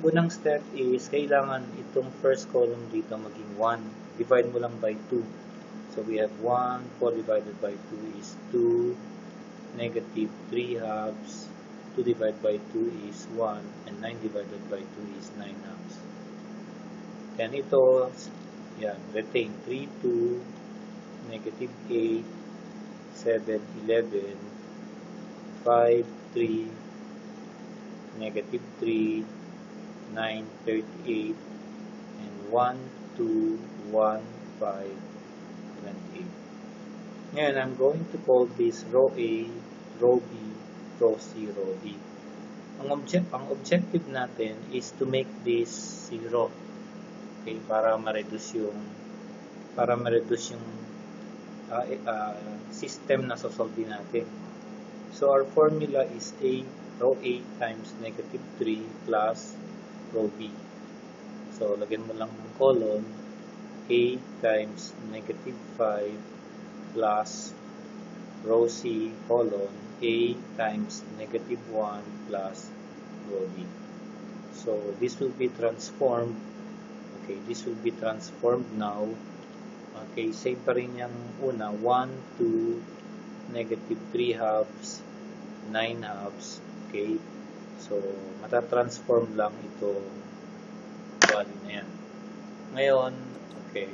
unang step is kailangan itong first column dito maging 1. Divide mo lang by 2. So we have 1, 4 divided by 2 is 2, negative 3 halves, 2 divided by 2 is 1, and 9 divided by 2 is 9 halves. Then ito, yan, retain 3, 2, negative 8, 7, 11, 5, 3, negative 3, 9, 38, and 1, 2, 1, 5, 28. Ngayon, I'm going to call this row A, row B, row C, row D. Ang objective natin is to make this 0. Okay, para ma-reduce yung system na sosolve natin. So, our formula is row A times negative 3 plus row B. So, lagyan mo lang ng column A times negative 5 plus row C column A times negative 1 plus row B. So, this will be transformed. Okay, this will be transformed now. Okay, same pa rin yung una. 1, 2, negative 3 halves, 9 halves. Okay, so, matatransform lang ito value na yan. Ngayon, okay.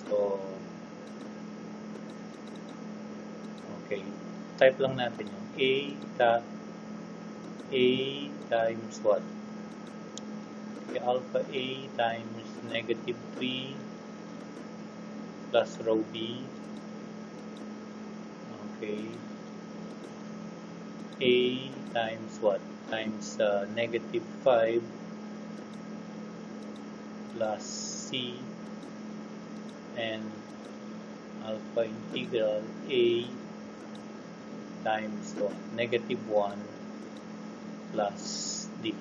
So, okay. Type lang natin yung A times what? Okay, alpha A times negative 3 plus row B. Okay. A times what? Times negative 5 plus C, and alpha integral A times what? Negative 1 plus D.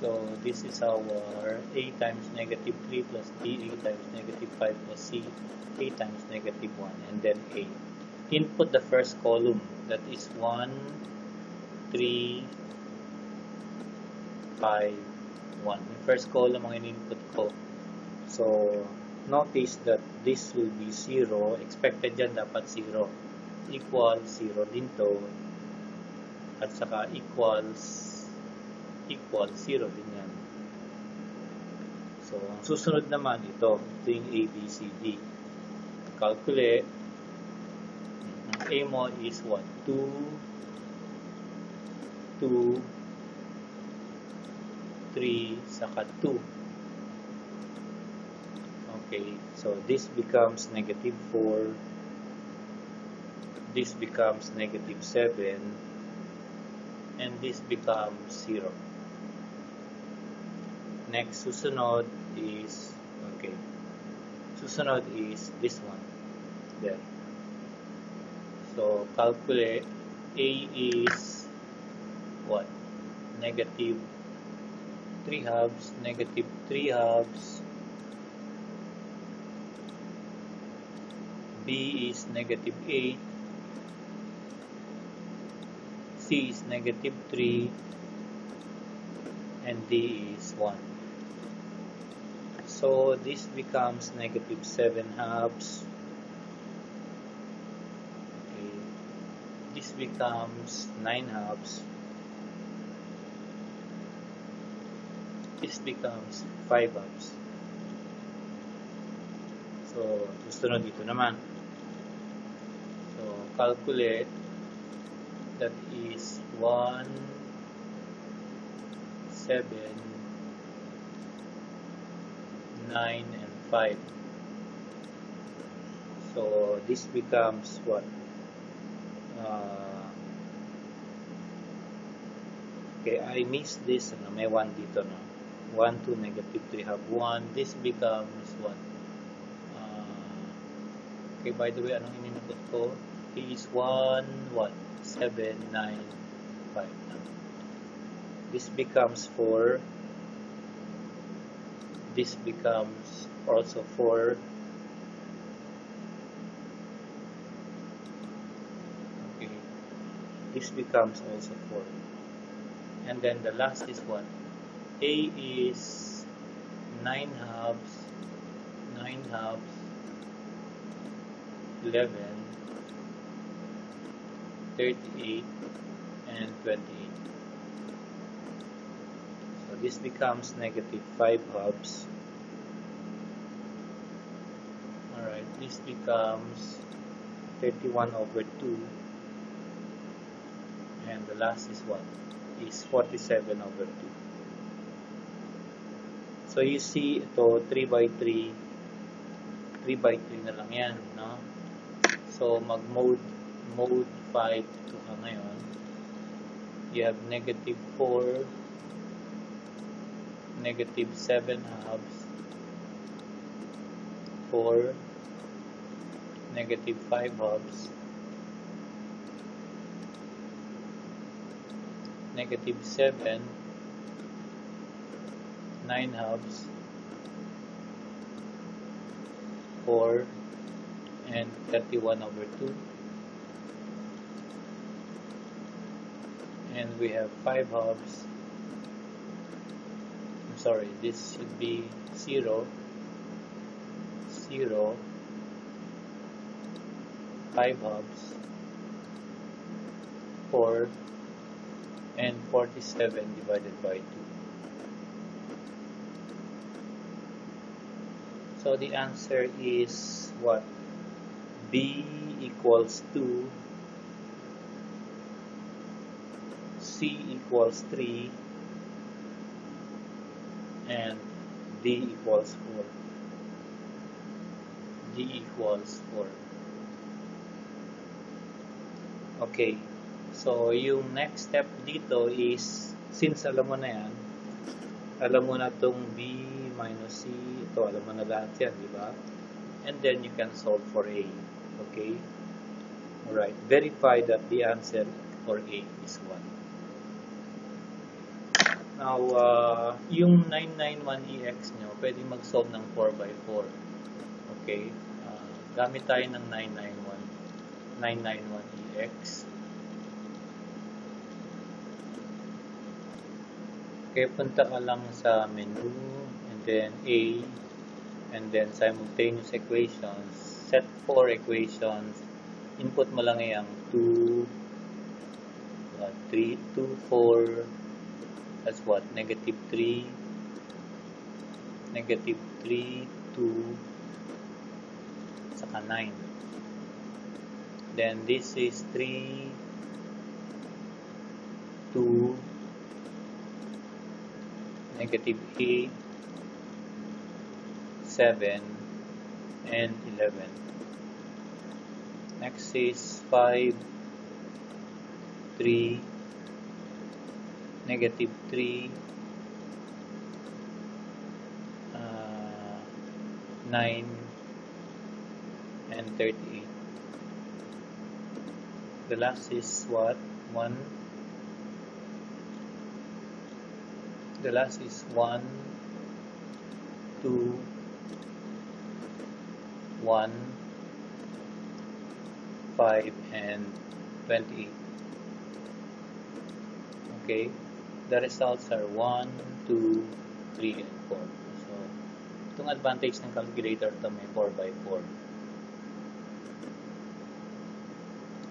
So this is our A times negative 3 plus D, A times negative 5 plus C, A times negative 1, and then A. Input the first column, that is 1, 3, 5, 1. Yung first column ang in-input ko. So, notice that this will be 0. Expected yan dapat 0. Equals 0 din to. At saka equals 0 din yan. So, ang susunod naman ito yung A, B, C, D. Calculate. Ang A mo is what? 2, 3, saka 2. Okay, so this becomes negative 4, this becomes negative 7, and this becomes 0. Next, susunod is, okay, susunod is this one, there. So, calculate. A is what? Negative 3 halves, negative 3 halves. B is negative 8. C is negative 3. And D is 1. So, this becomes negative 7 halves. Okay. This becomes 9 halves. This becomes 5 halves. So, susunod dito naman. So, calculate. That is 1, 7, 9, and 5. So, this becomes what? Okay, I missed this. May 1 dito, no? 1, 2, negative 3 have 1. This becomes what? Okay, by the way, anong ininput ko? Is 1, what? 7, 9, 5. This becomes 4. This becomes also 4. Okay. this becomes also 4. And then the last is what? A is 9 halves, 11, 38, and 28. So this becomes negative 5 halves. Alright, this becomes 31 over 2. And the last is what? Is 47 over 2. So you see, ito, 3 by 3 na lang yan, no? So mag-mode 5 ito ka ngayon. You have negative 4, negative 7 halves, 4, negative 5 halves, negative 7, 9 halves, 4, and 31 over 2. And we have 5 halves. I'm sorry, this should be 0, 0, 5 halves, 4, and 47 divided by 2. So the answer is what? B equals 2, C equals 3, and D equals 4. D equals 4. Okay. So, yung next step dito is, since alam mo na yan, alam mo na itong B minus C, ito alam mo na lahat yan, di ba? And then you can solve for A. Okay? Alright. Verify that the answer for A is 1. Now, yung 991EX nyo, pwede mag-solve ng 4x4. Okay? Gamit tayo ng 991EX. Okay, punta ka lang sa menu, and then A, and then simultaneous equations, set 4 equations, input mo lang yung 2, 3, 2, 4, that's what, negative 3, 3, 2, saka 9. Then this is 3, 2, negative 8, 7, and 11. Next is 5, 3, negative 3, 9, and 38. The last is what? 1. The last is 1, 2, 1, 5, and 28. Okay, the results are 1, 2, 3, and 4. So, itong advantage ng calculator to may 4x4.